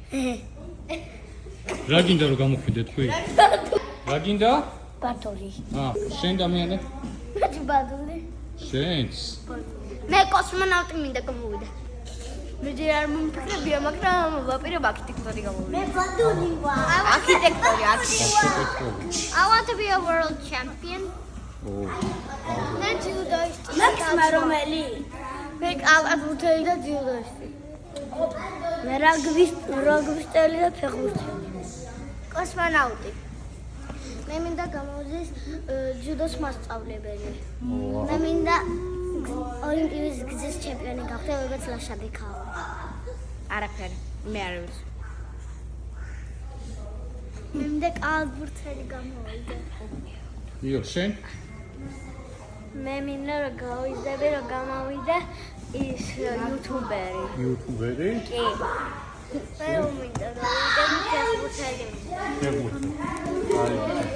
რა გინდა რომ გამოხვიდე თქვი? რა გინდა? ბატონი. შენ დამიანე? მე ბატონი. შენს. მე კოსმონავტი მინდა გამოვიდე. მე არ მომფიქრებია, მაგრამ ვაპირებ არქიტექტორი გამოვიდე. მე ბატონი ვარ. არქიტექტორი. I want to be a world champion. მე ჯუდოისტი. მე რომელი? მე კალათბურთელი და ჯუდოისტი. მე რაგბისტელი და ფეხბურთელი. კოსმონავტი. მე მინდა გამოვიდეს ჯუდოს მასწავლებელი. მე მინდა ოლიმპიის გზის ჩემპიონი გავხდე, როგორც ლაშადიქაო. არაფერი, მე არ ვიცი. მე მინდა კალათბურთელი გამოვიდე. იო, შენ? მე მინდა რომ გამოვიდე ის იუთუბერი. იუთუბერი? კი. მე მინდა რომ გავიდე ფეხბურთელი. ფეხბურთელი.